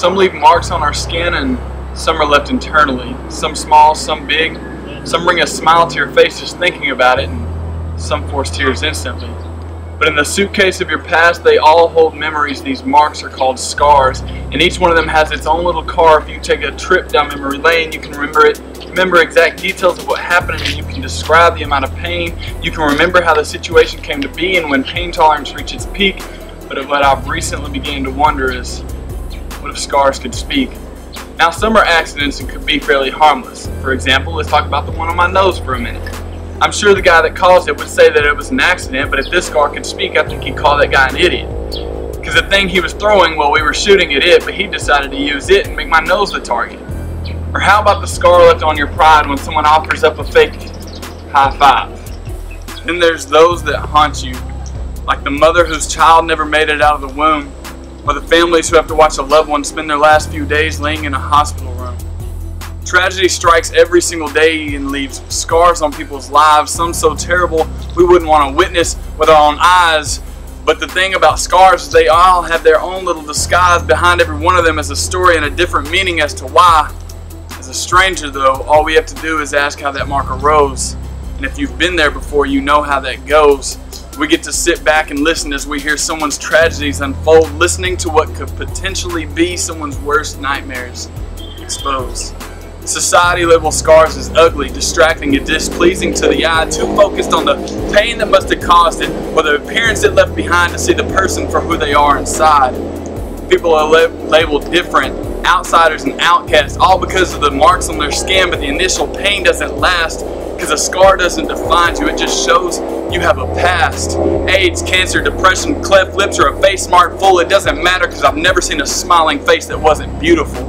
Some leave marks on our skin and some are left internally. Some small, some big. Some bring a smile to your face just thinking about it, and some force tears instantly. But in the suitcase of your past, they all hold memories. These marks are called scars, and each one of them has its own little car. If you take a trip down memory lane, you can remember exact details of what happened, and you can describe the amount of pain. You can remember how the situation came to be and when pain tolerance reached its peak. But what I've recently began to wonder is, what if scars could speak? Now, some are accidents and could be fairly harmless. For example, let's talk about the one on my nose for a minute. I'm sure the guy that caused it would say that it was an accident, but if this scar could speak, I think he'd call that guy an idiot. Because the thing he was throwing, well, we were shooting at it, but he decided to use it and make my nose the target. Or how about the scar left on your pride when someone offers up a fake high five? Then there's those that haunt you, like the mother whose child never made it out of the womb, or the families who have to watch a loved one spend their last few days laying in a hospital room. Tragedy strikes every single day and leaves scars on people's lives, some so terrible we wouldn't want to witness with our own eyes. But the thing about scars is they all have their own little disguise. Behind every one of them is a story and a different meaning as to why. As a stranger though, all we have to do is ask how that mark arose. And if you've been there before, you know how that goes. We get to sit back and listen as we hear someone's tragedies unfold, listening to what could potentially be someone's worst nightmares exposed. Society labels scars as ugly, distracting, and displeasing to the eye, too focused on the pain that must have caused it, or the appearance it left behind to see the person for who they are inside. People are labeled different, outsiders and outcasts, all because of the marks on their skin, but the initial pain doesn't last. Because a scar doesn't define you, it just shows you have a past. AIDS, cancer, depression, cleft lips, or a face marked full, it doesn't matter because I've never seen a smiling face that wasn't beautiful.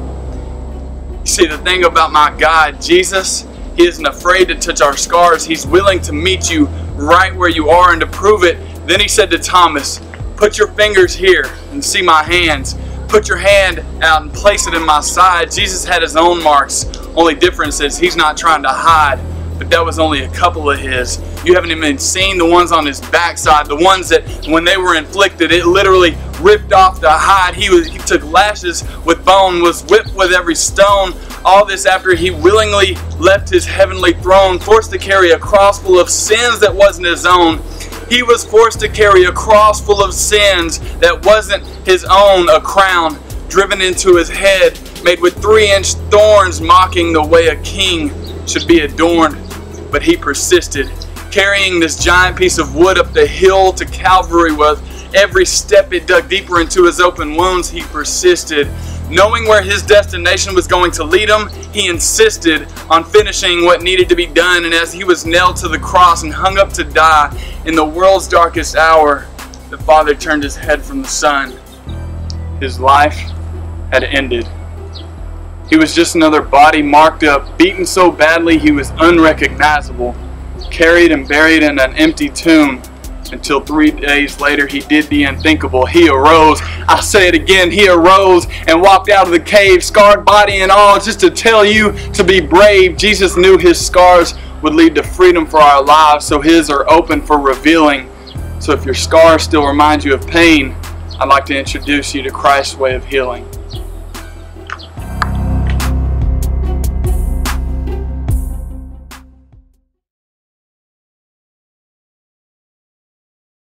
You see, the thing about my God, Jesus, He isn't afraid to touch our scars. He's willing to meet you right where you are, and to prove it, then He said to Thomas, "Put your fingers here and see my hands. Put your hand out and place it in my side." Jesus had His own marks. Only difference is He's not trying to hide. But that was only a couple of His. You haven't even seen the ones on His backside, the ones that when they were inflicted, it literally ripped off the hide. He took lashes with bone, was whipped with every stone. All this after He willingly left His heavenly throne, forced to carry a cross full of sins that wasn't His own. He was forced to carry a cross full of sins that wasn't His own, a crown driven into His head, made with 3-inch thorns, mocking the way a king should be adorned. But He persisted, carrying this giant piece of wood up the hill to Calvary. With every step it dug deeper into His open wounds, He persisted. Knowing where His destination was going to lead Him, He insisted on finishing what needed to be done. And as He was nailed to the cross and hung up to die in the world's darkest hour, the Father turned His head from the Son. His life had ended. He was just another body marked up, beaten so badly He was unrecognizable, carried and buried in an empty tomb, until 3 days later He did the unthinkable. He arose. I say it again, He arose and walked out of the cave, scarred body and all, just to tell you to be brave. Jesus knew His scars would lead to freedom for our lives, so His are open for revealing. So if your scars still remind you of pain, I'd like to introduce you to Christ's way of healing.